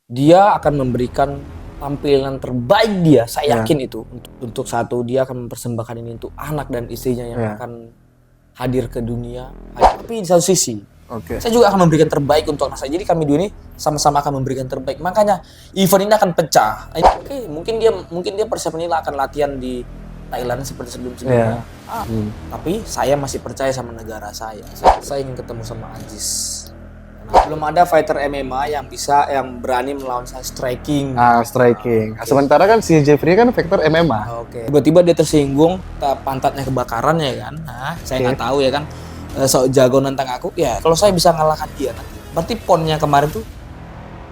dia akan memberikan tampilan terbaik dia. Saya yakin itu untuk satu dia akan mempersembahkan ini untuk anak dan istrinya yang akan hadir ke dunia. Tapi di satu sisi, saya juga akan memberikan terbaik untuk anak saya. Jadi kami dua ini sama-sama akan memberikan terbaik. Makanya event ini akan pecah. Oke, mungkin dia persiapan ini akan latihan di Thailand seperti sebelum-sebelumnya. Tapi saya masih percaya sama negara saya. Saya ingin ketemu sama Aziz. Belum ada fighter MMA yang berani melawan saya striking. Striking. Sementara kan si Jeffrey kan fighter MMA. Tiba-tiba dia tersinggung, pantatnya kebakaran ya kan. Nah, saya nggak tahu ya kan. So jago nantang aku ya. Kalau saya bisa ngalahkan dia nanti. Berarti ponnya kemarin tuh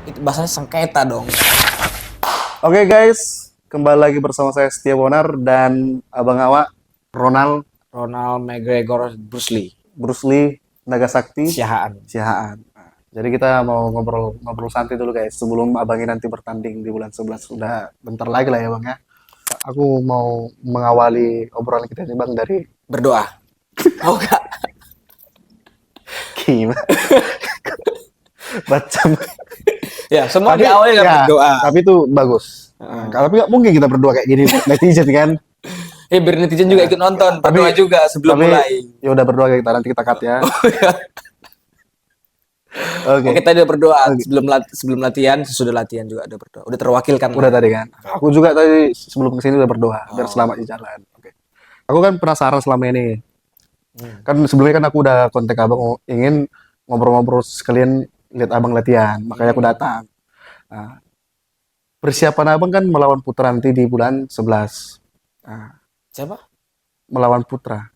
itu bahasanya sengketa dong. Oke guys, kembali lagi bersama saya Setia Bonar dan Abang Awak Ronald McGregor Bruce Lee Nagasakti Siahaan. Jadi kita mau ngobrol santai dulu guys sebelum abangnya nanti bertanding di bulan 11. Sudah bentar lagi lah ya bang ya. Aku mau mengawali obrolan kita ini bang dari berdoa. Mau gak? Gimana? Macam ya semua diawali dengan berdoa. Tapi itu bagus. Tapi nggak mungkin kita berdoa kayak gini netizen kan. Biar netizen juga ikut nonton. Berdoa juga sebelum mulai. Ya udah berdoa nanti kita cut ya. Oke, tadi udah berdoa sebelum latihan, sesudah latihan juga ada berdoa. Udah terwakilkan. Udah tadi kan. Aku juga tadi sebelum kesini udah berdoa biar selamat di jalan. Aku kan penasaran selama ini. Kan sebelumnya kan aku udah kontak abang ingin ngobrol-ngobrol sekalian lihat abang latihan, makanya aku datang. Nah, persiapan abang kan melawan Putra nanti di bulan 11. Siapa? Melawan Putra.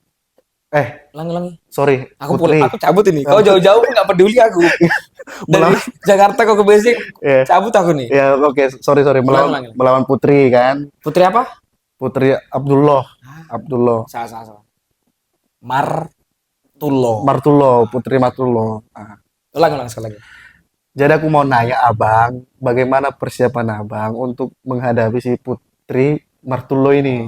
Langi. Sorry. Aku cabut ini. Kau jauh-jauh nggak peduli aku. Dari Jakarta kau ke Besik, cabut aku nih. Ya oke. Sorry. Melawan Putri kan. Putri apa? Putri Abdullah. Salah. Martullo. Putri Martullo. Ulang sekali lagi. Jadi aku mau nanya abang, bagaimana persiapan abang untuk menghadapi si Putri Martullo ini?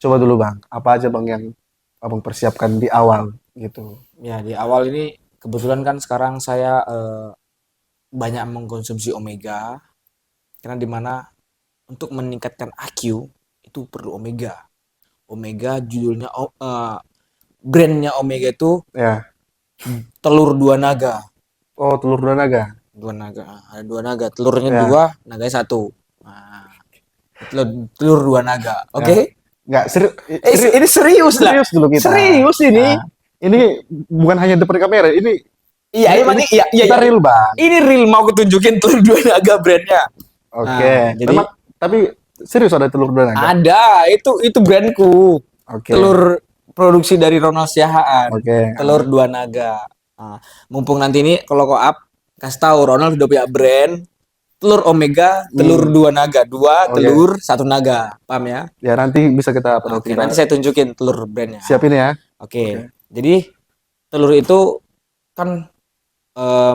Coba dulu bang, apa aja bang yang abang persiapkan di awal gitu? Ya di awal ini kebetulan kan sekarang saya banyak mengkonsumsi omega, karena dimana untuk meningkatkan IQ itu perlu omega. Omega judulnya brandnya omega itu telur dua naga. Oh telur dua naga. Ada dua naga, telurnya dua, naganya satu. Telur dua naga, oke? Nggak ini serius lah. Serius dulu kita. Serius ini. Ini bukan hanya depan kamera, ini kita real bang. Ini real, mau aku tunjukin telur dua naga brandnya. Jadi tapi serius ada telur dua naga? Ada, itu brandku. Telur produksi dari Ronald Siahaan. Telur dua naga. Mumpung nanti ini kalau kau up kasih tahu Ronald udah punya brand telur omega, telur dua naga, telur satu naga, paham ya? Ya nanti bisa kita nanti saya tunjukin telur brandnya. Siapin ya. Jadi telur itu kan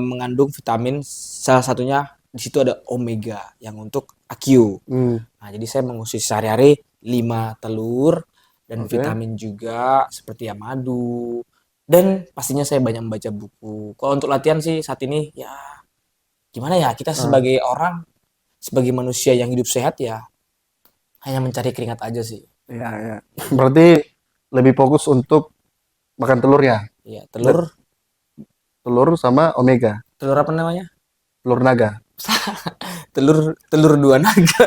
mengandung vitamin, salah satunya di situ ada omega yang untuk IQ. Nah jadi saya mengusir sehari-hari 5 telur dan vitamin juga seperti yang madu, dan pastinya saya banyak membaca buku. Kalau untuk latihan sih saat ini ya gimana ya, kita sebagai orang, sebagai manusia yang hidup sehat ya hanya mencari keringat aja sih. Iya. Berarti lebih fokus untuk makan telur ya? Iya, telur sama omega. Telur apa namanya? Telur naga. telur dua naga.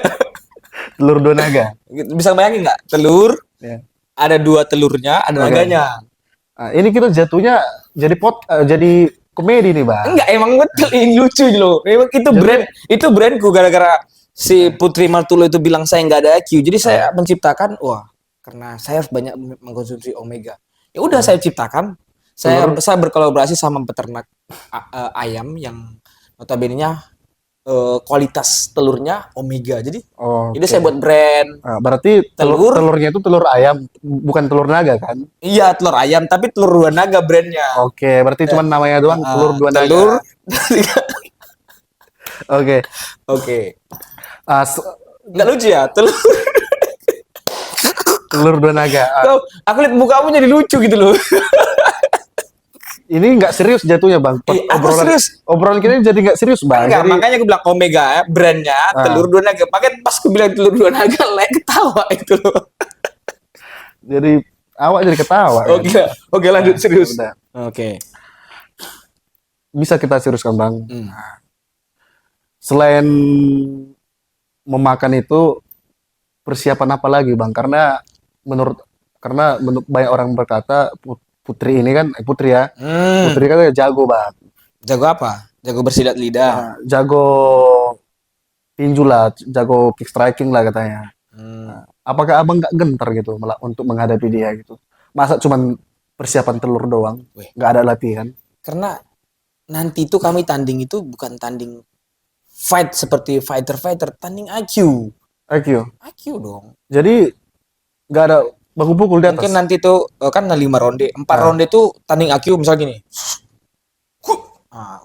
Telur dua naga. Bisa bayangin nggak? Telur, ada 2 telurnya, ada naganya. Nah, ini kita jatuhnya jadi komedi nih bang. Enggak, emang betul ini lucu loh. Memang itu brandku gara-gara si Putri Martullo itu bilang saya nggak ada IQ. Jadi saya menciptakan, karena saya banyak mengkonsumsi omega. Ya udah saya ciptakan. Saya berkolaborasi sama peternak ayam yang notabene-nya kualitas telurnya omega. Jadi saya buat brand. Berarti telurnya itu telur ayam, bukan telur naga kan? Iya, telur ayam, tapi telur dua naga brandnya. Berarti cuma namanya doang telur dua naga. Nggak lucu ya? Telur dua naga. Aku lihat mukamu jadi lucu gitu loh. ini nggak serius jatuhnya bang. Aku serius. Obrolan kita ini jadi nggak serius bang. Enggak, Jadi, makanya aku bilang Omega brandnya telur dua naga. Makanya pas aku bilang telur dua naga, like ketawa itu loh. jadi awak jadi ketawa. Kan? Oke, lanjut serius. Udah. Oke. Bisa kita seriuskan bang. Hmm. Selain memakan itu persiapan apa lagi bang? Karena menurut banyak orang berkata Putri ini kan Putri ya. Putri kan jago bang. Jago apa? Jago bersilat lidah. Jago tinju lah, jago kick striking lah katanya. Apakah abang nggak gentar gitu untuk menghadapi dia gitu? Masa cuman persiapan telur doang, nggak ada latihan? Karena nanti itu kami tanding itu bukan tanding fight seperti fighter, tanding IQ. IQ Dong. Jadi nggak ada baku pukul di atas. Mungkin nanti tuh kan 5 ronde, 4 ronde tuh tanding IQ misalnya gini.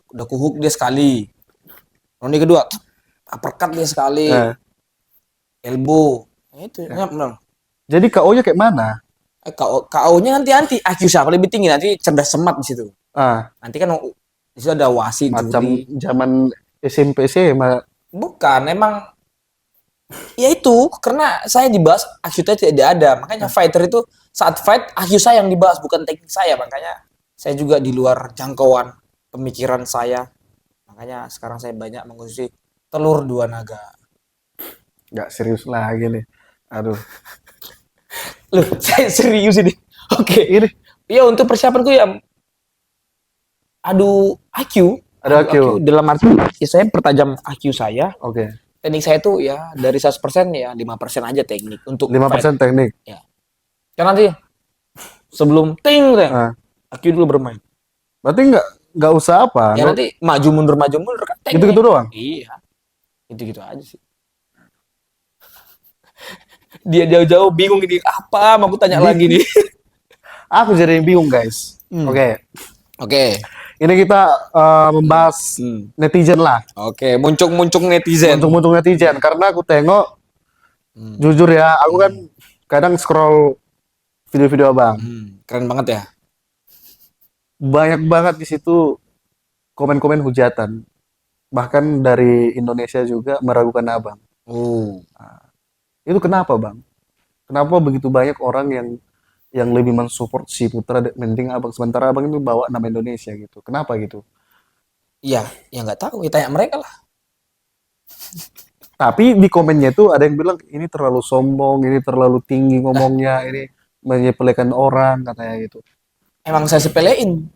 Udah kuhuk dia sekali. Ronde kedua, uppercut dia sekali. Elbow. Itu benar. Jadi KO-nya kayak mana? KO-nya nanti IQ siapa lebih tinggi, nanti cerdas semat di situ. Nanti kan di situ ada wasit, macam juri. Zaman SMP SMA. Bukan, emang ya itu karena saya dibahas IQ saya tidak ada. Makanya fighter itu saat fight IQ saya yang dibahas, bukan teknik saya. Makanya saya juga di luar jangkauan pemikiran saya. Makanya sekarang saya banyak mengkonsumsi telur dua naga. Nggak serius lagi nih. Aduh. Loh, saya serius ini. Oke, ini. Ya untuk persiapanku ya adu IQ. Dalam arti ya saya pertajam IQ saya. Oke. Teknik saya tuh ya dari 100% ya 5% aja teknik untuk 5% fight. Teknik. Ya. Kan nanti sebelum ting IQ dulu bermain. Berarti nggak usah apa? Ya nanti maju mundur kan teknik. Gitu-gitu doang. Iya. Gitu-gitu aja sih. Dia jauh-jauh bingung ini apa, mau aku tanya lagi nih. Aku jadi bingung guys. Oke. Ini kita membahas netizen lah. Oke, muncung netizen. Muncung netizen karena aku tengok jujur ya, aku kan kadang scroll video-video abang. Keren banget ya. Banyak banget di situ komen-komen hujatan. Bahkan dari Indonesia juga meragukan abang. Itu kenapa bang? Kenapa begitu banyak orang yang lebih mensupport si Putra mending abang, sementara abang itu bawa nama Indonesia gitu? Kenapa gitu? Iya, ya nggak tahu, ya tanya mereka lah. Tapi di komennya itu ada yang bilang ini terlalu sombong, ini terlalu tinggi ngomongnya, ini menyepelekan orang katanya gitu. Emang saya sepelein.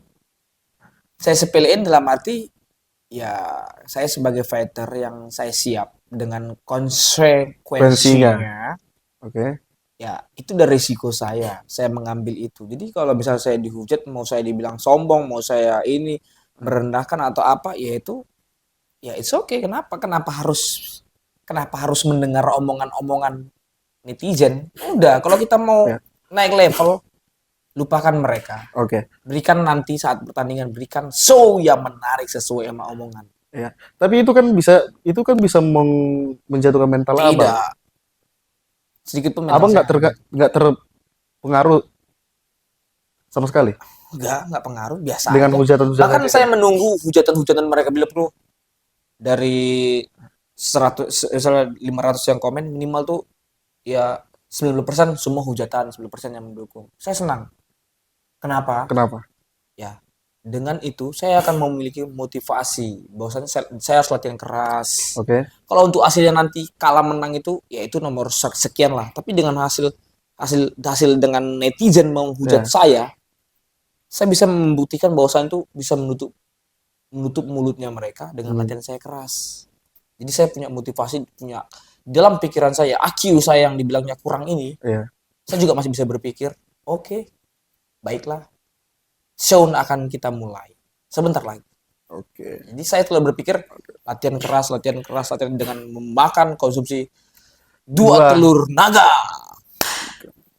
Saya sepelein dalam arti ya saya sebagai fighter yang saya siap dengan konsekuensinya. Oke. Ya, itu dari risiko saya mengambil itu. Jadi kalau misalnya saya dihujat, mau saya dibilang sombong, mau saya ini merendahkan atau apa, ya itu ya it's okay. Kenapa harus mendengar omongan-omongan netizen? Udah, kalau kita mau naik level, lupakan mereka. Berikan nanti saat pertandingan, berikan show yang menarik sesuai sama omongan. Ya, tapi itu kan bisa menjatuhkan mental abang. Sedikit pun abang nggak terpengaruh sama sekali. Nggak pengaruh, biasa dengan hujatan-hujatan. Bahkan saya menunggu hujatan mereka bila perlu. Dari 500 yang komen minimal tuh ya 90% semua hujatan, 10% yang mendukung. Saya senang. Kenapa? Ya, dengan itu saya akan memiliki motivasi bahwasanya saya harus latihan keras. Kalau untuk hasilnya nanti kalah menang itu ya itu nomor sekian lah. Tapi dengan hasil dengan netizen menghujat saya bisa membuktikan bahwasanya itu bisa menutup mulutnya mereka dengan latihan saya keras. Jadi saya punya motivasi, punya dalam pikiran saya IQ saya yang dibilangnya kurang ini. Saya juga masih bisa berpikir, oke, baiklah. Show akan kita mulai sebentar lagi. Jadi saya telah berpikir latihan keras dengan memakan konsumsi 2 telur naga.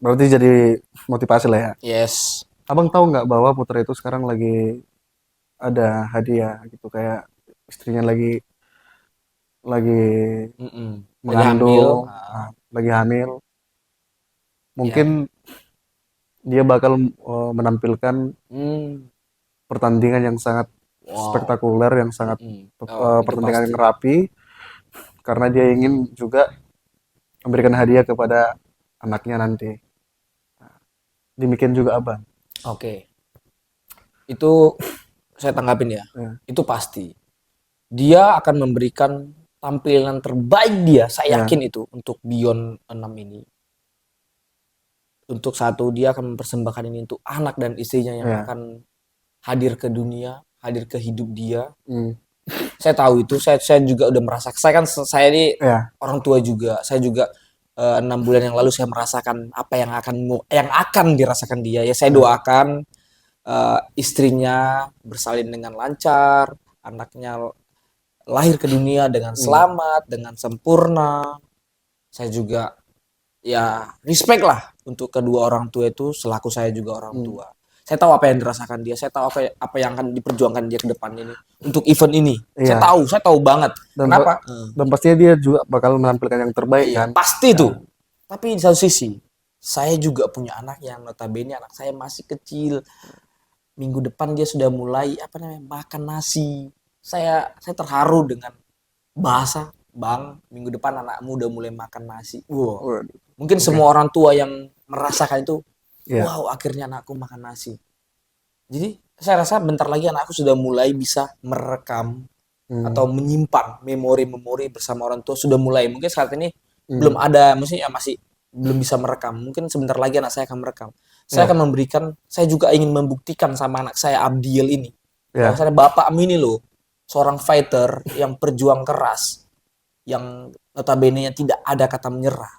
Berarti jadi motivasi lah ya. Yes. Abang tahu nggak bahwa Putra itu sekarang lagi ada hadiah gitu, kayak istrinya lagi mengandung, lagi hamil. Mungkin dia bakal menampilkan pertandingan yang sangat Wow. spektakuler, yang sangat Itu pertandingan pasti. yang rapi, karena dia ingin juga memberikan hadiah kepada anaknya nanti. Demikian juga abang. Oke. Itu saya tanggapin ya. Ya, Itu pasti. Dia akan memberikan tampilan terbaik dia, saya ya, yakin itu untuk Beyond 6 ini. Untuk satu dia akan mempersembahkan ini untuk anak dan istrinya yang ya. akan hadir ke dunia, hadir ke hidup dia. Hmm, Saya tahu itu, saya juga udah merasakan. Saya ini ya, orang tua juga. Saya juga 6 bulan yang lalu saya merasakan apa yang akan dirasakan dia. Ya saya ya. doakan istrinya bersalin dengan lancar, anaknya lahir ke dunia dengan Hmm, selamat, dengan sempurna. Saya juga ya respect lah untuk kedua orang tua itu selaku saya juga orang hmm. tua. Saya tahu apa yang dirasakan dia, saya tahu apa yang akan diperjuangkan dia ke depan ini untuk event ini. Iya. Saya tahu banget. Dan Kenapa? dan pastinya dia juga bakal menampilkan yang terbaik Iya, kan. pasti Ya, tuh. Tapi di satu sisi, saya juga punya anak yang notabene anak saya masih kecil. Minggu depan dia sudah mulai makan nasi. Saya terharu dengan bahasa, Bang, minggu depan anakmu udah mulai makan nasi. Wow. waduh, Mungkin oke. semua orang tua yang merasakan itu, Ya, wow, akhirnya anakku makan nasi. Jadi, saya rasa bentar lagi anakku sudah mulai bisa merekam atau hmm, menyimpan memori-memori bersama orang tua sudah mulai. Mungkin saat ini belum hmm, ada, maksudnya masih belum bisa merekam. Mungkin sebentar lagi anak saya akan merekam. Saya ya, akan memberikan, saya juga ingin membuktikan sama anak saya Abdiel ini ya, bahwasanya bapak ini loh seorang fighter yang berjuang keras, yang notabene tidak ada kata menyerah.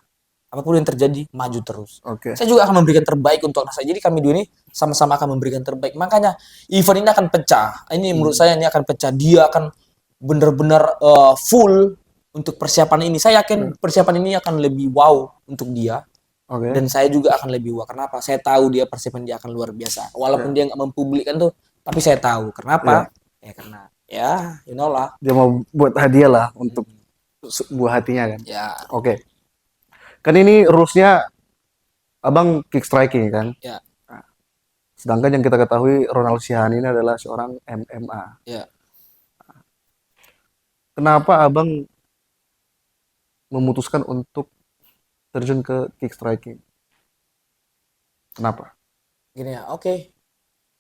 Apapun yang terjadi, maju terus. oke. Saya juga akan memberikan terbaik untuk anak saya. Jadi kami dua ini sama-sama akan memberikan terbaik. Makanya event ini akan pecah. Ini menurut Hmm, saya ini akan pecah. Dia akan benar-benar full untuk persiapan ini. Saya ya, yakin persiapan ini akan lebih wow untuk dia. oke. Dan saya juga akan lebih wow. Kenapa? Saya tahu dia persiapan dia akan luar biasa. Walaupun Ya, dia nggak mempublikkan tuh, tapi saya tahu. ya. Kenapa? Ya karena ya, you know lah. Dia mau buat hadiah lah untuk Hmm, buah hatinya kan. ya, Oke. Kan ini rules-nya abang kick striking kan. ya, Nah, sedangkan yang kita ketahui Ronald Sihani ini adalah seorang MMA. ya. Kenapa abang memutuskan untuk terjun ke kick striking? Kenapa? Gini ya, oke.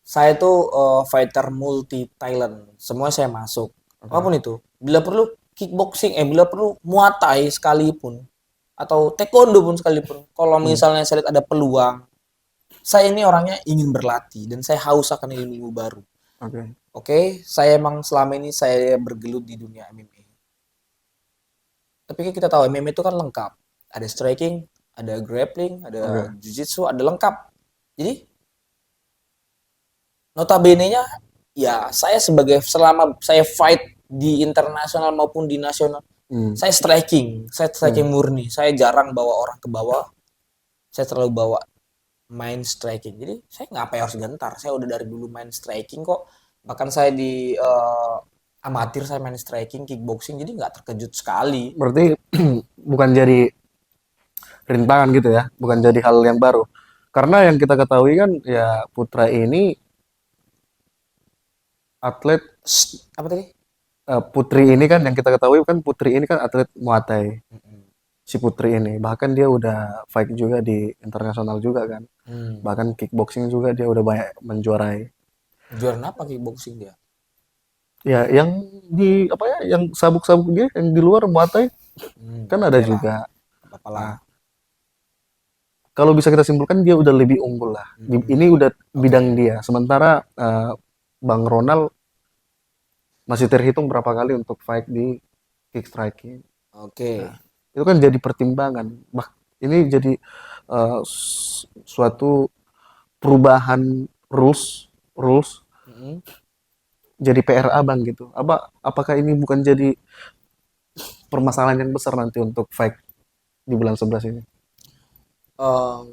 Saya tuh fighter multi talent. Semua saya masuk. Oke. Apapun itu. Bila perlu kickboxing, bila perlu Muay Thai sekalipun atau taekwondo pun sekalipun. Kalau Hmm, misalnya saya lihat ada peluang, saya ini orangnya ingin berlatih dan saya haus akan ilmu baru. oke. Oke, saya emang selama ini saya bergelut di dunia MMA. Tapi kan kita tahu MMA itu kan lengkap. Ada striking, ada grappling, ada Oke. jiu-jitsu, ada lengkap. Jadi notabene-nya ya saya sebagai selama saya fight di internasional maupun di nasional, Hmm, saya striking hmm. murni. Saya jarang bawa orang ke bawah. Saya selalu bawa main striking. Jadi saya nggak harus gentar. Saya udah dari dulu main striking kok. Bahkan saya di amatir saya main striking, kickboxing. Jadi nggak terkejut sekali. Berarti bukan jadi rintangan gitu ya, bukan jadi hal yang baru. Karena yang kita ketahui kan ya Putra ini atlet Apa tadi? Putri ini kan yang kita ketahui kan Putri ini kan atlet Muay Thai. Si Putri ini bahkan dia udah fight juga di internasional juga kan. Hmm. Bahkan kickboxing juga dia udah banyak menjuarai. Juara apa kickboxing dia? Ya yang di apa ya yang sabuk-sabuk dia yang di luar Muay Thai kan ada Oke lah, juga. apa lah. Nah, kalau bisa kita simpulkan dia udah lebih unggul lah. Ini udah Oke, bidang dia. Sementara Bang Ronald masih terhitung berapa kali untuk fight di kick striking. oke. Nah, itu kan jadi pertimbangan. Ini jadi suatu perubahan rules rules Mm-mm. jadi PR abang gitu. Apakah ini bukan jadi permasalahan yang besar nanti untuk fight di bulan 11 ini? Em,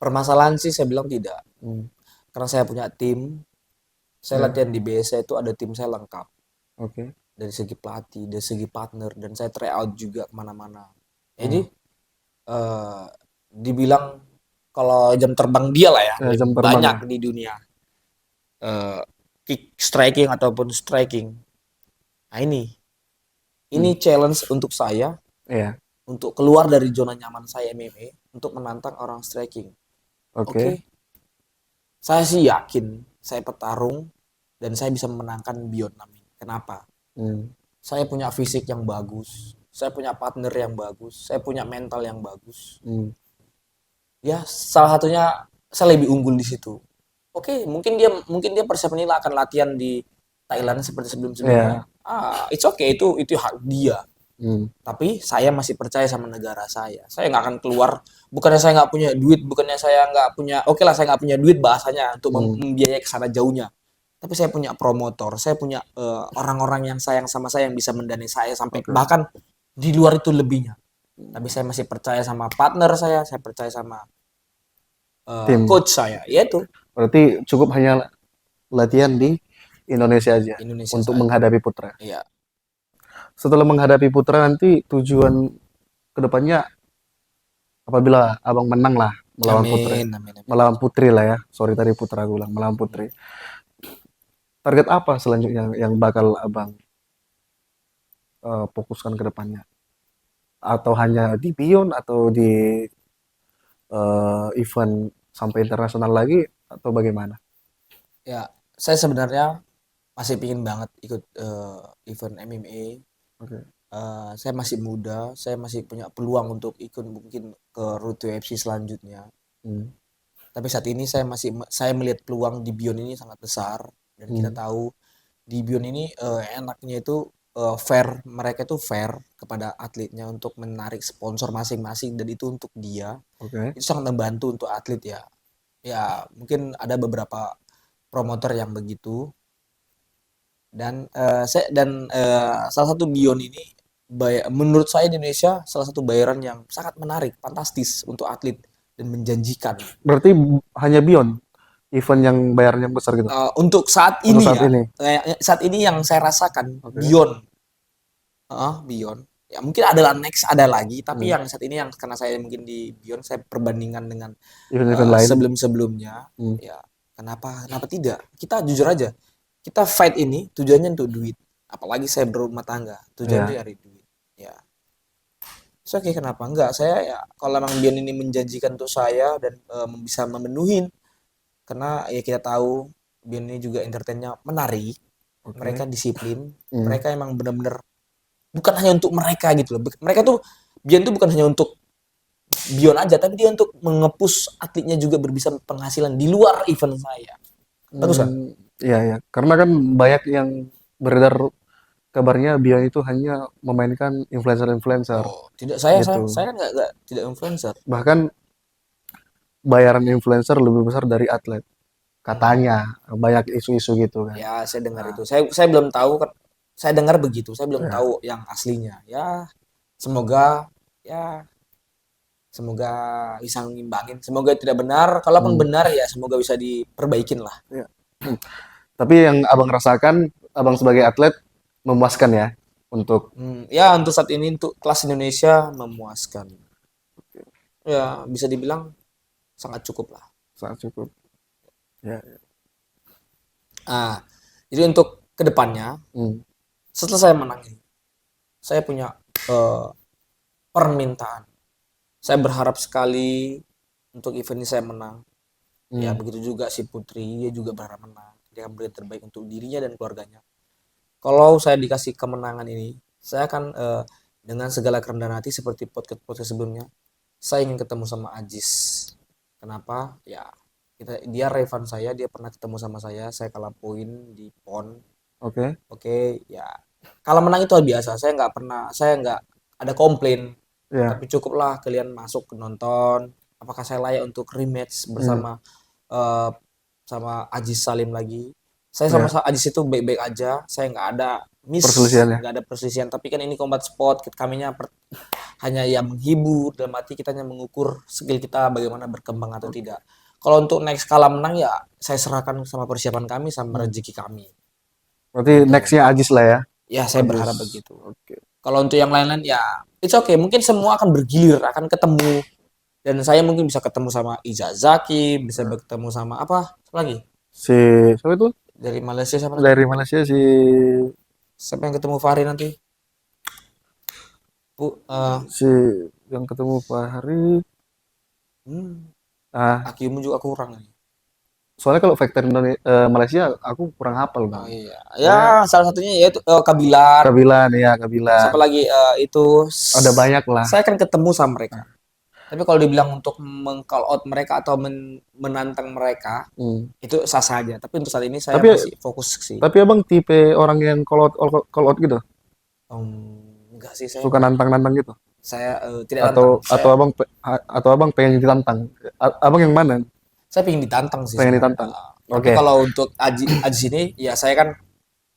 Permasalahan sih saya bilang tidak. Hmm, Karena saya punya tim, saya ya, latihan di BSA itu ada tim saya lengkap. oke. Dari segi pelatih, dari segi partner, dan saya try out juga kemana-mana. Jadi, Hmm. eh, dibilang kalau jam terbang dia lah ya, Jam lebih terbang banyak ya. di dunia. kick striking ataupun striking. Nah ini challenge untuk saya Iya. untuk keluar dari zona nyaman saya MMA untuk menantang orang striking. Oke. Saya sih yakin saya petarung dan saya bisa memenangkan Beyond Namin. Kenapa? Saya punya fisik yang bagus, saya punya partner yang bagus, saya punya mental yang bagus. Ya, salah satunya saya lebih unggul di situ. Oke, mungkin dia persiapannya akan latihan di Thailand seperti sebelum-sebelumnya. It's okay, itu hak dia. Tapi saya masih percaya sama negara saya. Saya nggak akan keluar. Bukannya saya nggak punya duit, bukannya saya nggak punya. Oke lah, saya nggak punya duit bahasanya untuk membiayai ke sana jauhnya. Tapi saya punya promotor, saya punya orang-orang yang sayang sama saya yang bisa mendanai saya sampai bahkan di luar itu lebihnya. Tapi saya masih percaya sama partner saya percaya sama coach saya, yaitu. Berarti cukup hanya latihan di Indonesia aja untuk menghadapi Putra. Iya. Setelah menghadapi Putra nanti tujuan kedepannya apabila abang menang lah melawan Putri, melawan Putri lah ya. Sorry tadi Putra gue bilang melawan Putri. Target apa selanjutnya yang bakal abang fokuskan ke depannya? Atau hanya di Beyond atau di event sampai internasional lagi atau bagaimana? Ya, saya sebenarnya masih pingin banget ikut event MMA. Saya masih muda, saya masih punya peluang untuk ikut mungkin ke Road to UFC selanjutnya. Tapi saat ini saya melihat peluang di Beyond ini sangat besar dan kita tahu di Beyond ini enaknya itu mereka itu fair kepada atletnya untuk menarik sponsor masing-masing dan itu untuk dia. Itu sangat membantu untuk atlet ya. Ya, mungkin ada beberapa promotor yang begitu. Dan salah satu Beyond ini menurut saya di Indonesia salah satu bayaran yang sangat menarik, fantastis untuk atlet dan menjanjikan. Berarti hanya Beyond event yang bayarnya besar gitu. Untuk saat ini saat ini yang saya rasakan Beyond. Beyond. Ya mungkin adalah next ada lagi, tapi yang saat ini yang karena saya mungkin di Beyond saya perbandingan dengan event lain sebelum-sebelumnya. Ya, kenapa tidak? Kita jujur aja. Kita fight ini tujuannya untuk duit. Apalagi saya berumah tangga, tujuannya dari duit. Ya. Oke, kenapa enggak? Saya ya kalau memang Beyond ini menjanjikan untuk saya dan bisa memenuhi, karena ya kita tahu Beyond ini juga entertainnya menarik, mereka disiplin, mereka emang benar-benar bukan hanya untuk mereka gitu loh. Mereka tuh Beyond tuh bukan hanya untuk Beyond aja, tapi dia untuk mengepus atletnya juga berbisa penghasilan di luar event saya. Bagus kan? Iya. Karena kan banyak yang beredar kabarnya Beyond itu hanya memainkan influencer-influencer. Tidak, saya kan nggak tidak influencer. Bahkan bayaran influencer lebih besar dari atlet. Katanya banyak isu-isu gitu kan. Ya, saya dengar itu. Saya belum tahu kan. Saya dengar begitu. Saya belum tahu yang aslinya. Ya, semoga bisa ngimbangin. Semoga tidak benar. Kalaupun benar ya semoga bisa diperbaikin lah. Ya. Tapi yang abang rasakan, abang sebagai atlet memuaskan ya untuk untuk saat ini untuk kelas Indonesia memuaskan. Ya bisa dibilang sangat cukup lah. Sangat cukup. Ya. Jadi untuk kedepannya setelah saya menang ini, saya punya permintaan. Saya berharap sekali untuk event ini saya menang. Ya begitu juga si Putri, dia juga berharap menang. Dia akan beri terbaik untuk dirinya dan keluarganya. Kalau saya dikasih kemenangan ini, saya akan dengan segala kerendahan hati seperti podcast sebelumnya, saya ingin ketemu sama Ajis. Kenapa? Ya dia rival saya, dia pernah ketemu sama saya kalah poin di PON. Oke, ya kalau menang itu hal biasa. Saya nggak ada komplain. Tapi cukuplah kalian masuk ke nonton. Apakah saya layak untuk rematch bersama sama Ajis Salim lagi? Saya sama Ajis itu baik-baik aja. Saya nggak ada nggak ada perselisihan. Tapi kan ini combat sport. Kaminya hanya yang menghibur. Dalam arti kita hanya mengukur skill kita bagaimana berkembang atau tidak. Kalau untuk next kalah menang ya saya serahkan sama persiapan kami sama rezeki kami. Berarti nextnya Ajis lah ya? Ya saya berharap begitu. Kalau untuk yang lain-lain ya it's okay. Mungkin semua akan bergilir, akan ketemu. Dan saya mungkin bisa ketemu sama Iza Zaki, bisa ketemu sama apa lagi? Siapa itu? Dari Malaysia siapa lagi? Dari Malaysia si Siapa yang ketemu Fahri nanti? si yang ketemu Fahri. Ah, Akimu juga kurang nih. soalnya kalau faktor Malaysia aku kurang hafal Oh bang. iya. Ya, Soalnya salah satunya yaitu Kabilar. Kabilan ya Kabilan. Siapa lagi itu Ada banyak lah. saya kan ketemu sama mereka. Tapi kalau dibilang untuk meng-call out mereka atau menantang mereka, itu sah saja. Tapi untuk saat ini saya Tapi masih fokus sih. tapi abang tipe orang yang call out gitu, Enggak sih saya suka enggak. nantang-nantang gitu, Saya tidak tantang. atau abang pengen ditantang. Abang yang mana? Saya ingin ditantang sih Pengen sebenarnya. ditantang. Tapi Oke. kalau untuk Aji sini, ya saya kan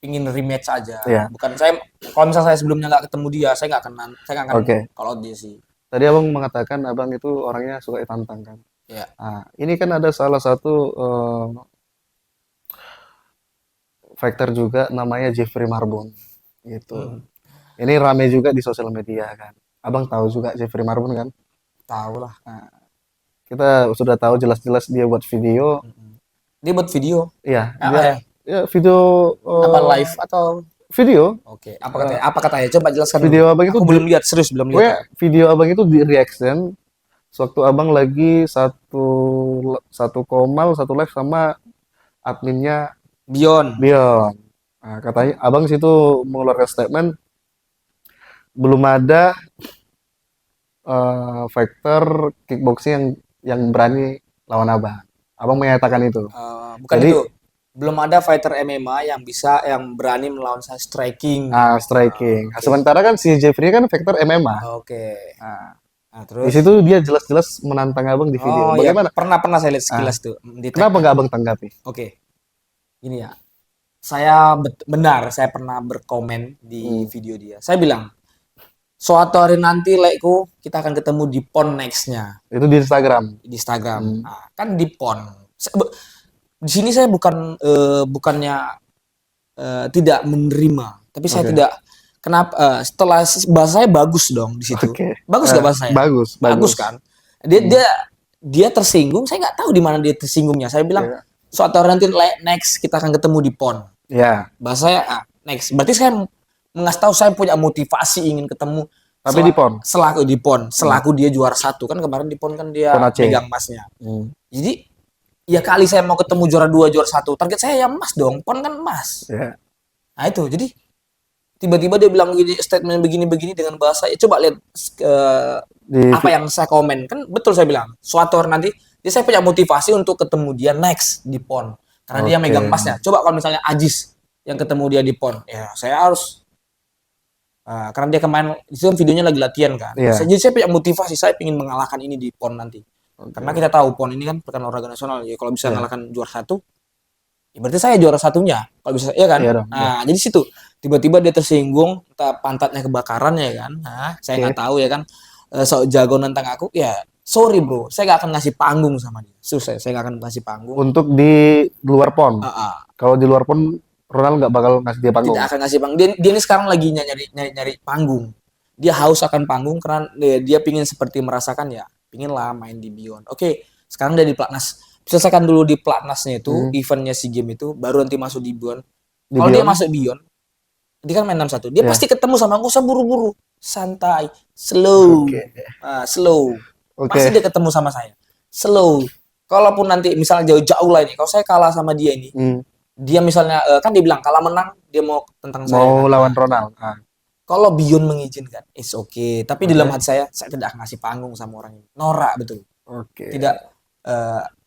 ingin rematch aja. Iya. Bukan saya, kalau misalnya saya sebelumnya nggak ketemu dia, saya nggak akan Oke. call out dia sih. Tadi abang mengatakan abang itu orangnya suka ditantang kan. Ya. Nah, ini kan ada salah satu fighter juga namanya Jeffrey Marbon gitu. Ini rame juga di sosial media kan. Abang tahu juga Jeffrey Marbon kan? Tahu lah. Nah, kita sudah tahu jelas-jelas dia buat video. Dia buat video. Iya, Apa dia ya? ya video Apa live atau video oke. Apa katanya? Coba jelaskan dulu. video abang itu Aku belum lihat, serius belum lihat. pokoknya video abang itu di reaction sewaktu abang lagi satu komal satu live sama adminnya Bion. Bion. Nah, katanya abang situ mengeluarkan statement belum ada fighter kickboxing yang berani lawan abang. Abang menyatakan itu. Bukan Jadi itu. Belum ada fighter MMA yang berani melawan saya striking. striking. Nah, Oke. sementara kan si Jeffrey kan fighter MMA. Oke. Nah, Nah, di terus situ dia jelas-jelas menantang abang di video. oh ya, Bagaimana? pernah saya lihat sekilas tuh di tag. Kenapa nggak abang tanggapi? Oke. Ini ya. Saya pernah berkomen di video dia. Saya bilang, suatu hari nanti lekku kita akan ketemu di PON next-nya Itu di Instagram. di Instagram. Nah, kan di PON. Di sini saya bukannya tidak menerima, tapi saya Oke. tidak kenapa setelah bahasa saya bagus dong di situ. Oke. Bagus gak bahasa saya? Bagus. Kan? Dia tersinggung, saya nggak tahu di mana dia tersinggungnya. Saya bilang Iya. suatu hari nanti next kita akan ketemu di PON. Ya, Bahasa saya next. Berarti saya mengasih tahu saya punya motivasi ingin ketemu tapi di PON. selaku dia juara satu kan kemarin di PON kan dia PON Aceh. pegang emasnya. Jadi ya kali saya mau ketemu juara 2, juara 1, target saya ya emas dong. PON kan emas. Ya. Nah itu, jadi tiba-tiba dia bilang gini, statement begini-begini dengan bahasa, ya coba lihat apa yang saya komen. Kan betul saya bilang, suatu hari nanti, ya saya punya motivasi untuk ketemu dia next di PON. Karena dia megang emasnya. Coba kalau misalnya Ajis yang ketemu dia di PON, ya saya harus, karena dia kemarin, itu kan videonya lagi latihan kan. Iya. Jadi saya punya motivasi, saya ingin mengalahkan ini di PON nanti. Karena kita tahu PON ini kan pekan olahraga nasional, ya kalau bisa mengalahkan juara 1, ya berarti saya juara satunya. Kalau bisa, ya kan? Iya dong, Nah, jadi situ tiba-tiba dia tersinggung, entah pantatnya kebakaran ya kan? Nah, saya nggak tahu ya kan. So jago nantang aku, ya sorry bro, saya nggak akan ngasih panggung sama dia. Susah, saya nggak akan ngasih panggung. Untuk di luar PON. Kalau di luar PON, Ronald nggak bakal ngasih dia panggung. Tidak akan ngasih panggung. Dia ini sekarang lagi nyari panggung. Dia haus akan panggung karena dia pingin seperti merasakan ya, pingin lah main di Beyond. Oke, sekarang dia di Platnas. Selesaikan dulu di Platnasnya itu, eventnya SEA Games itu, baru nanti masuk di Beyond. Kalau dia masuk Beyond, dia kan main 61. Dia pasti ketemu sama aku, usah buru-buru. Santai, slow. Slow. Pasti dia ketemu sama saya. Slow. Kalaupun nanti misalnya jauh-jauh lah ini, kalau saya kalah sama dia ini, dia misalnya, kan dia bilang kalah menang, dia mau tentang saya. Mau lawan Ronald. Kalau Beyond mengizinkan, it's okay. Tapi dalam hati saya tidak akan ngasih panggung sama orang ini. Norak betul. Tidak,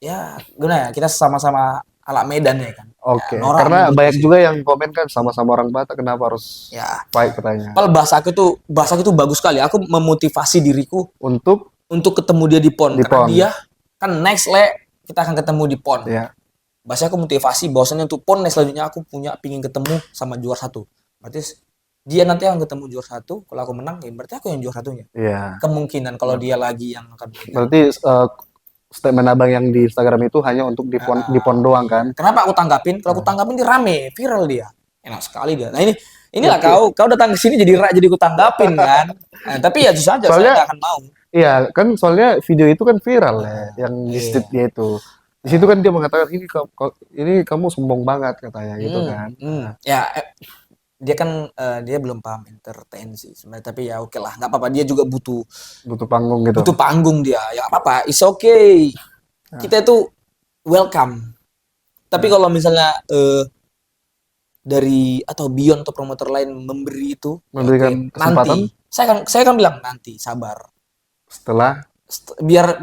ya gimana ya, kita sama-sama ala Medan ya kan. Oke. Ya, norak Karena menurut banyak sih. juga yang komen kan sama-sama orang Batak, kenapa harus Ya. fight katanya. Padahal bahasa aku tuh bagus sekali. Aku memotivasi diriku Untuk ketemu dia di PON. Di Karena PON. dia kan next kita akan ketemu di PON. ya, Bahasa aku motivasi bahwasanya untuk PON next selanjutnya aku pingin ketemu sama juara 1. Berarti dia nanti akan ketemu juara 1, kalau aku menang ya berarti aku yang juara 1-nya. iya. Kemungkinan kalau dia lagi yang akan menang. Berarti statement abang yang di Instagram itu hanya untuk di PON doang kan? Kenapa aku tanggapin? Kalau aku tanggapin dia rame, viral dia. Enak sekali dia. Nah inilah kau datang ke sini jadi aku tanggapin kan. Nah, tapi ya susah aja, saya nggak akan mau. Iya, kan soalnya video itu kan viral ya, yang di street dia itu. Di situ kan dia mengatakan ini kamu sombong banget katanya gitu kan. Ya, dia kan dia belum paham entertain sih sebenarnya, tapi ya oke lah, nggak apa-apa, dia juga butuh Butuh panggung gitu. butuh panggung dia, ya nggak apa-apa, it's okay, kita itu welcome. Tapi kalau misalnya dari atau Beyond atau promotor lain memberi itu, Memberikan kesempatan. nanti saya kan bilang nanti sabar, Setelah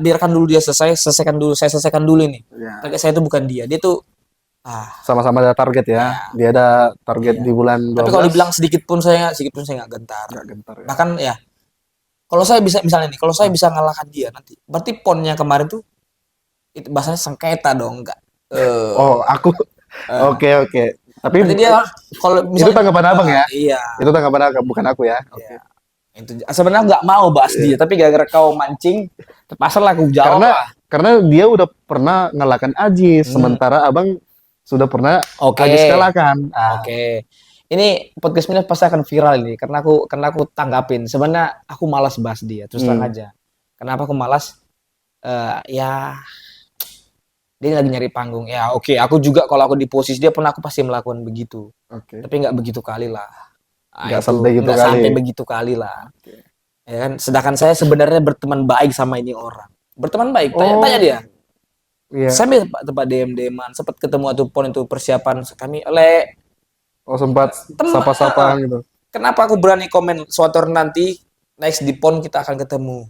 biarkan dulu dia selesaikan dulu, saya selesaikan dulu ini. ya, Target saya itu bukan dia tuh sama-sama ada target ya. Dia ada target di bulan 12. tapi kalau dibilang sedikit pun saya nggak gentar. Nggak gentar ya. Bahkan ya kalau saya bisa misalnya nih, kalau saya bisa ngalahkan dia nanti, berarti ponnya kemarin tuh itu bahasanya sengketa dong, enggak. Oh, aku oke. Tapi Berarti dia kalau itu misalnya tanggapan abang ya. iya. Itu tanggapan abang, bukan aku ya. Oke. Iya. Itu sebenarnya nggak mau bahas dia, tapi gara-gara kau mancing, terpaksa lah aku jawab Karena lah. karena dia udah pernah ngalahkan Ajis, sementara abang sudah pernah Oke. Ajis kalahkan. Oke. Ini podcast ini pasti akan viral ini karena aku tanggapin. Sebenarnya aku malas bahas dia, terus terang aja. Kenapa aku malas? Ya dia lagi nyari panggung. Ya oke, aku juga kalau aku di posisi dia pun aku pasti melakukan begitu. Oke. Tapi nggak begitu kali lah. Nggak sampai begitu kali lah. Ya kan? Sedangkan saya sebenarnya berteman baik sama ini orang. Berteman baik, tanya dia. Iya. Saya tempat DM-an, sempat ketemu atau pon itu persiapan kami oleh sempat sapa-sapa gitu. Kenapa aku berani komen suatu hari nanti next di pon kita akan ketemu.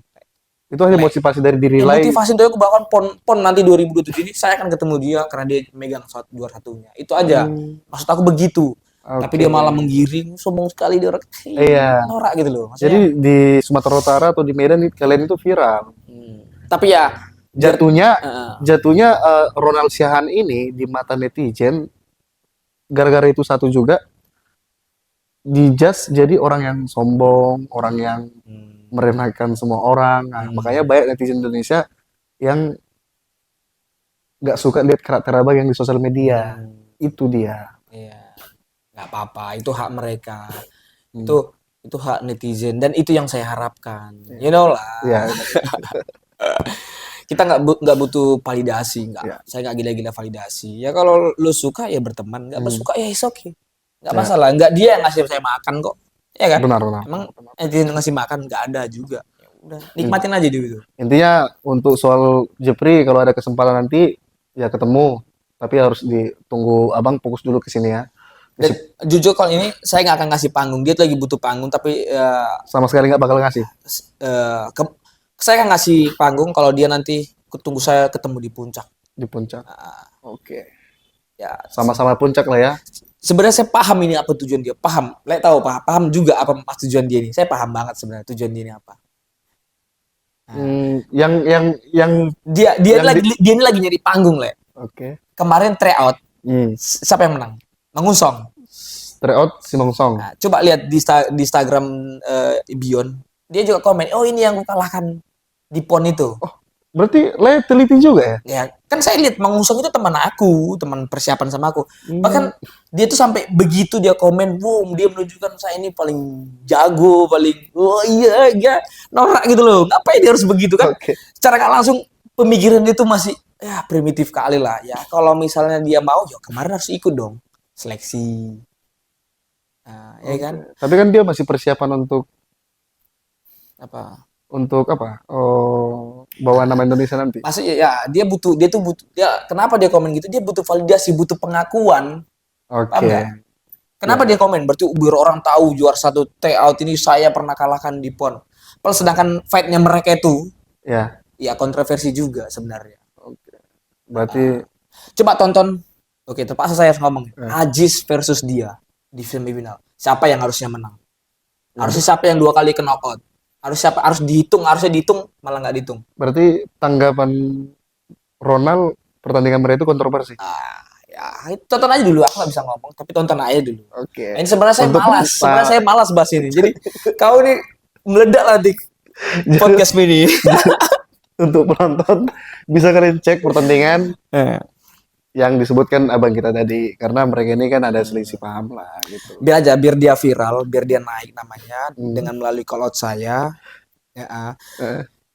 Itu hanya motivasi dari diri lain. Motivasi dari aku bahkan pon nanti 2027 ini saya akan ketemu dia karena dia megang juara satunya. Itu aja. Maksud aku begitu. Tapi dia malah menggiring, sombong sekali dia orang. Iya. Norak gitu loh. Maksudnya, jadi di Sumatera Utara atau di Medan kalian itu viral. Tapi ya jatuhnya Ronald Siahaan ini di mata netizen gara-gara itu satu juga dijudge jadi orang yang sombong, orang yang meremehkan semua orang. Nah, makanya banyak netizen Indonesia yang nggak suka lihat karakter abang yang di sosial media. Itu dia. Iya. Nggak apa-apa, itu hak mereka. Itu hak netizen dan itu yang saya harapkan. You know lah. Iya. Kita nggak butuh validasi, saya nggak gila-gila validasi. Ya kalau lu suka ya berteman, nggak suka ya is okay, nggak masalah. Nggak dia yang ngasih saya makan kok, ya kan? Benar. Emang dia ngasih makan nggak ada juga. Ya udah, nikmatin aja dulu. Intinya untuk soal Jepri kalau ada kesempatan nanti ya ketemu, tapi harus ditunggu abang fokus dulu ke sini ya. Dan jujur kalau ini saya nggak akan ngasih panggung, dia lagi butuh panggung tapi sama sekali nggak bakal ngasih. Saya akan ngasih panggung kalau dia nanti tunggu saya ketemu di puncak. Di puncak. Oke. Ya, sama-sama puncak lah ya. Sebenarnya saya paham ini apa tujuan dia. Paham. Tahu paham juga apa tujuan dia ini. Saya paham banget sebenarnya tujuan dia ini apa. Yang dia ini lagi nyari panggung, Le. Oke. Kemarin tryout. Siapa yang menang? Mangusong. Tryout si Mongsong. Nah, coba lihat di Instagram Beyond. Dia juga komen, "Oh, ini yang aku kalahkan di PON itu." Oh, berarti Le teliti juga ya? Ya, kan saya lihat Mangusong itu teman aku, teman persiapan sama aku. Bahkan dia tuh sampai begitu dia komen, boom, dia menunjukkan saya ini paling jago, paling, oh iya, norak gitu loh. Ngapain dia harus begitu kan? Secara nggak langsung pemikiran dia tuh masih ya primitif kali lah. Ya kalau misalnya dia mau, ya kemarin harus ikut dong seleksi. Nah, ya kan? Tapi kan dia masih persiapan untuk apa? Untuk apa? Oh, bawa nama Indonesia nanti. Masih ya dia tuh butuh kenapa dia komen gitu? Dia butuh validasi, butuh pengakuan. Oke. Kenapa dia komen? Berarti biar orang tahu juara satu tryout ini saya pernah kalahkan di PON. Sedangkan fight-nya mereka itu ya kontroversi juga sebenarnya. Oke. Berarti coba tonton. Oke, terpaksa saya harus ngomong. Ajis versus dia di semifinal. Siapa yang harusnya menang? Harusnya siapa yang 2 kali ke knockout? Harusnya dihitung, malah nggak dihitung. Berarti tanggapan Ronald pertandingan mereka itu kontroversi. Ya, tonton aja dulu. Aku nggak bisa ngomong, tapi tonton aja dulu. Oke. Ini sebenarnya saya malas bahas ini. Jadi kau ini meledak lah di podcast ini. Untuk penonton bisa kalian cek pertandingan yang disebutkan abang kita tadi, karena mereka ini kan ada selisih paham lah gitu. Biar dia viral, biar dia naik namanya dengan melalui call out saya. Ya,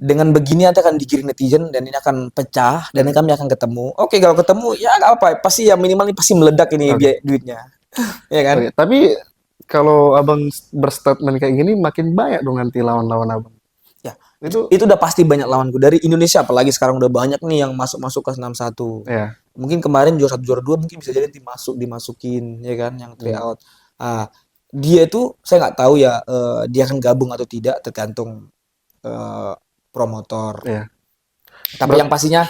dengan begini nanti akan digiring netizen dan ini akan pecah dan kami akan ketemu. Oke, kalau ketemu ya nggak apa, pasti ya minimal ini pasti meledak ini duitnya, ya kan? Oke, tapi kalau abang berstatement kayak gini makin banyak dong nanti lawan-lawan abang. Ya, Itu itu udah pasti banyak lawanku dari Indonesia, apalagi sekarang udah banyak nih yang masuk ke 61. ya. Mungkin kemarin juara 1 juara 2 mungkin bisa jadi nanti dimasukin ya kan yang tryout. Ah, dia itu saya nggak tahu ya dia akan gabung atau tidak tergantung eh, promotor. Ya. Tapi yang pastinya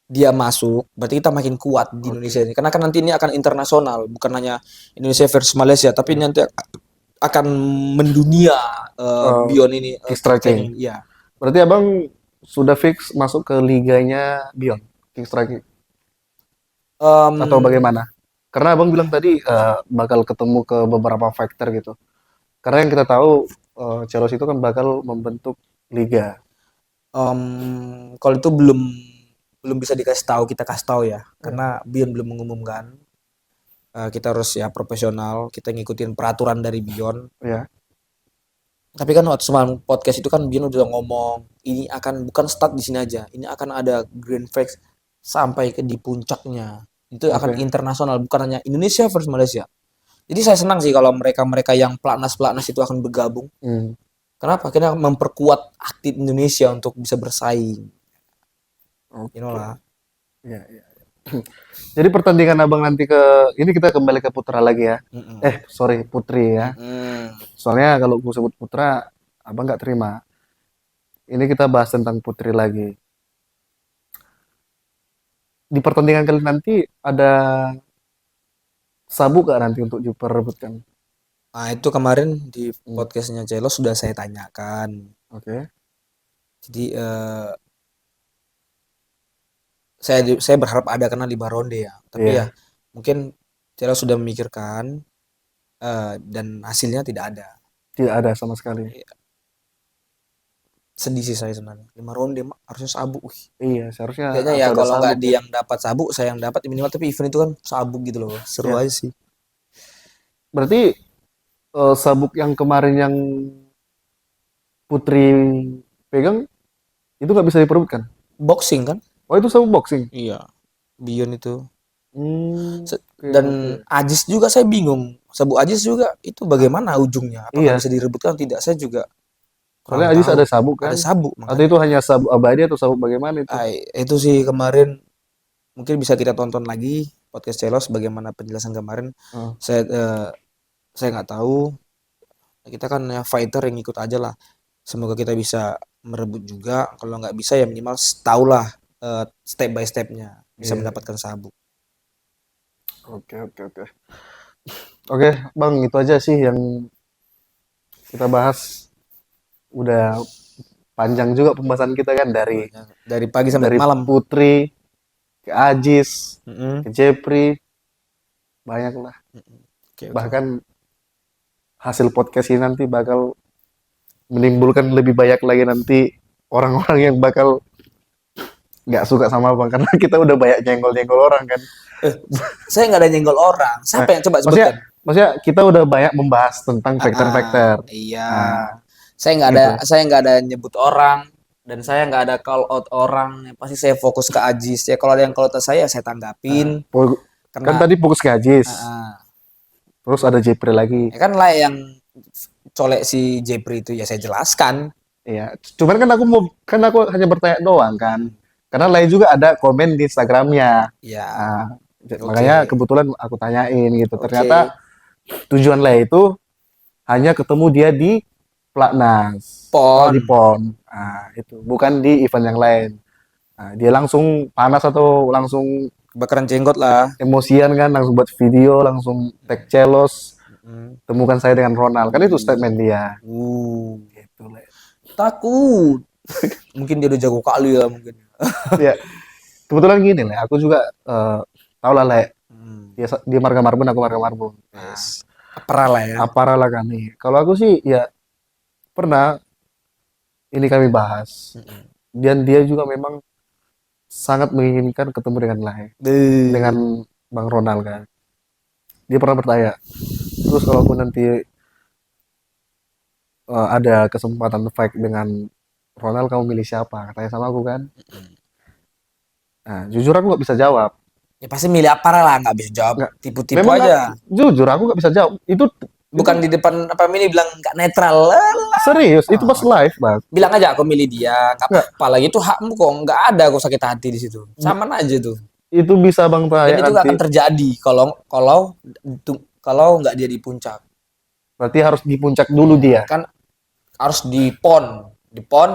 dia masuk, berarti kita makin kuat di Indonesia ini. Karena kan nanti ini akan internasional, bukan hanya Indonesia versus Malaysia, tapi nanti akan mendunia Beyond ini King Striking. ya. Berarti abang sudah fix masuk ke liganya Beyond King Striking atau bagaimana? Karena abang bilang tadi bakal ketemu ke beberapa factor gitu. Karena yang kita tahu Chelsea itu kan bakal membentuk liga. Kalau itu belum bisa dikasih tahu, kita kasih tahu ya, karena Beyond belum mengumumkan. Kita harus ya profesional, kita ngikutin peraturan dari Beyond. Ya. Tapi kan waktu semalam podcast itu kan Beyond udah ngomong ini akan bukan start di sini aja, ini akan ada Grand Prix sampai ke di puncaknya. Itu akan internasional, bukan hanya Indonesia versus Malaysia. Jadi saya senang sih kalau mereka yang pelatnas itu akan bergabung. Kenapa? Karena memperkuat atlet Indonesia untuk bisa bersaing. You know lah. Ya. Jadi pertandingan abang nanti ini kita kembali ke putra lagi ya. Sorry putri ya. Soalnya kalau gue sebut putra, abang nggak terima. Ini kita bahas tentang putri lagi. Di pertandingan kali nanti ada sabuk gak nanti untuk diperebutkan? Nah itu kemarin di podcastnya Celo sudah saya tanyakan. Oke. Jadi saya berharap ada karena di Baronde ya. Tapi ya mungkin Celo sudah memikirkan dan hasilnya tidak ada. Tidak ada sama sekali. Sedih sih saya sebenarnya. 5 ronde harusnya sabuk. Iya, seharusnya kayaknya ya ada kalau nggak sabuk dia ya. yang dapat sabuk, saya yang dapat minimal, tapi event itu kan sabuk gitu loh. Seru aja sih. Berarti sabuk yang kemarin yang Putri pegang itu nggak bisa diperebutkan? Boxing kan? Oh itu sabuk boxing? Iya. Beyond itu. Dan Ajis juga saya bingung. Sabuk Ajis juga itu bagaimana ujungnya? Apakah bisa direbutkan tidak? Saya juga soalnya Ajis ada sabuk kan? Ada sabuk. Atau itu hanya sabuk abadi atau sabuk bagaimana itu? Itu sih kemarin mungkin bisa kita tonton lagi podcast Celos bagaimana penjelasan kemarin. Saya nggak tahu. Kita kan ya fighter yang ikut aja lah. Semoga kita bisa merebut juga. Kalau nggak bisa ya minimal tahulah step by stepnya bisa mendapatkan sabuk. Oke. Oke, Bang, itu aja sih yang kita bahas. Udah panjang juga pembahasan kita kan dari pagi sampai malam. Putri ke Ajis, ke Jepri, banyak lah. Bahkan hasil podcast ini nanti bakal menimbulkan lebih banyak lagi nanti orang-orang yang bakal nggak suka sama Bang karena kita udah banyak nyenggol-nyenggol orang kan. Saya nggak ada nyenggol orang. Siapa yang coba sebutkan? Maksudnya kita udah banyak membahas tentang faktor-faktor. Iya. Saya nggak ada nyebut orang dan saya nggak ada call out orang. Pasti saya fokus ke Ajis. Ya kalau ada yang call out saya tanggapin. Kan tadi fokus ke Ajis. Terus ada Jepri lagi. Ya kan lah yang colek si Jepri itu ya saya jelaskan. Iya. Cuman kan aku hanya bertanya doang kan. Karena lain juga ada komen di Instagramnya. Iya. Makanya kebetulan aku tanyain gitu. Ternyata tujuan Lai itu hanya ketemu dia di Platnas. Di PON. Nah, itu bukan di event yang lain. Nah, dia langsung panas atau langsung kebakaran jenggot lah. Emosian kan, langsung buat video, langsung tag Celos. Temukan saya dengan Ronald. Kan itu statement dia. Gitu, Le. Takut. Mungkin dia udah jago kali ya mungkin. Ya. Kebetulan gini, Le. Aku juga tau lah, Le. Dia marga Marbun, aku marga Marbun. Yes. Aparah lah ya. Aparah lah kami. Kalau aku sih ya pernah ini kami bahas. Dan dia juga memang sangat menginginkan ketemu dengan Lai. Dengan Bang Ronald kan. Dia pernah bertanya, terus kalau aku nanti ada kesempatan fight dengan Ronald kamu milih siapa? Katanya sama aku kan. Nah, jujur aku nggak bisa jawab. Ya pasti milih apa lah, nggak bisa jawab Nggak. tipu-tipu Memang aja. jujur aku nggak bisa jawab. Bukan di depan apa ini bilang nggak netral lah. Serius, itu pas live, Bang. Bilang aja aku milih dia, nggak Nggak. apa-apa lagi itu hakmu kok, nggak ada aku sakit hati di situ. Sama aja tuh. Itu bisa Bang Dan tanya itu nggak nanti. akan terjadi kalau nggak dia di puncak. Berarti harus di puncak dulu dia. Kan harus di pon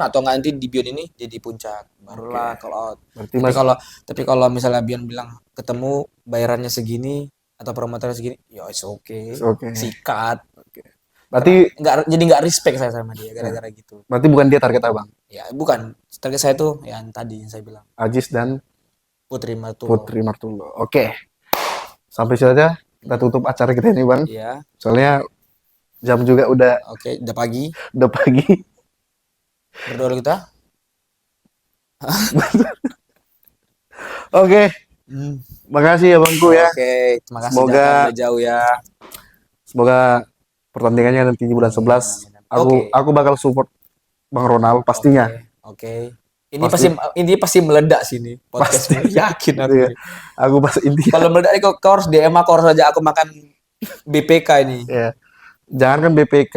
atau nggak nanti di Bion ini jadi puncak barulah call out. Berarti Tapi kalau misalnya Bion bilang ketemu bayarannya segini atau promotornya segini, ya oke. Oke. Sikat. Berarti Nggak respect saya sama dia gara-gara gitu. berarti bukan dia target Abang. Ya bukan, target saya tuh yang tadi yang saya bilang Ajis dan Putri Martulo. Putri Martulo. Oke. Sampai situ aja kita tutup acara kita ini, Bang. Iya, Soalnya jam juga udah oke, udah pagi. pagi. Berdoa dulu kita. Oke. Makasih ya Bangku ya. Oke, terima kasih Semoga- datang dari jauh ya. Semoga pertandingannya nanti di bulan 11 Oke. aku bakal support Bang Ronald pastinya. Oke. Ini pasti meledak sini podcast ini. Yakin aku. Iya. Aku pas intinya Kalau meledak kau harus DM aku harus aja aku makan BPK ini. ya. Jangan kan BPK.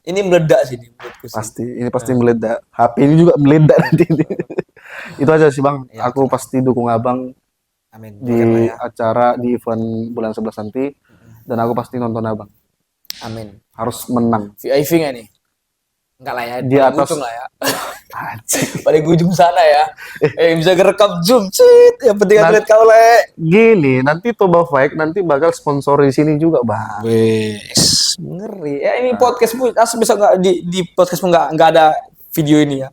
Ini meledak sini menurutku sih. Ini pasti meledak. HP ini juga meledak nanti. Itu aja sih Bang. Ya, Aku pasti dukung Abang Amin. di Bukan lah ya. acara di event bulan 11 nanti dan aku pasti nonton Abang. Amin. Harus menang. VIP nggak nih? Enggak lah ya. Di paling atas- ujung lah ya. Anjing. Paling ujung sana ya. Bisa ngerekam zoom, cit. Yang penting aku lihat kau le. Gini, nanti Toba Fight nanti bakal sponsori sini juga, Bang. Wes, ngeri. Ya ini podcastmu, bisa nggak di podcastmu nggak ada video ini ya?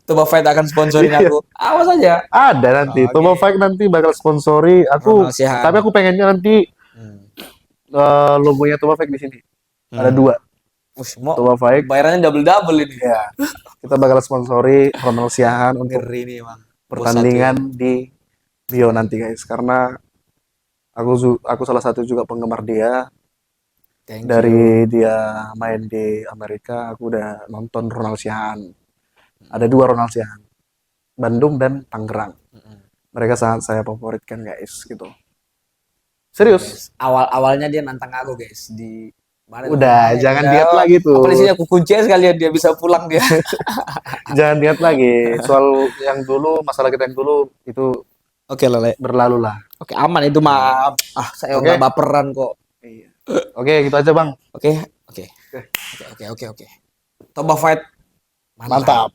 Coba Fight akan sponsorin aku. Awas aja. Ada nanti. Oke. Toba Fight nanti bakal sponsori aku. Ronald Sihan. Tapi aku pengennya nanti logonya Toba Fight di sini. Ada 2. Mau Toba Fight. bayarannya double ini. Ya. Kita bakal sponsori Ronald Siahan untuk Ngeri nih bang. pertandingan di Bio nanti guys. Karena aku salah satu juga penggemar dia. Thank you. Dari dia main di Amerika, aku udah nonton Ronald Siahan. Ada 2 Ronald Siahan, Bandung dan Tangerang. Mereka sangat saya favoritkan guys, gitu. Serius? Awalnya dia nantang aku guys di mana? Udah, jangan lihat lagi tuh. Apa isinya aku kunci sekalian dia bisa pulang dia. Jangan lihat lagi. Soal yang dulu, masalah kita yang dulu itu Oke Lele. berlalu lah. Oke aman itu mah. Saya Oke. nggak baperan kok. Iya. Oke, gitu aja Bang. Oke. Toba Fight. Mantap.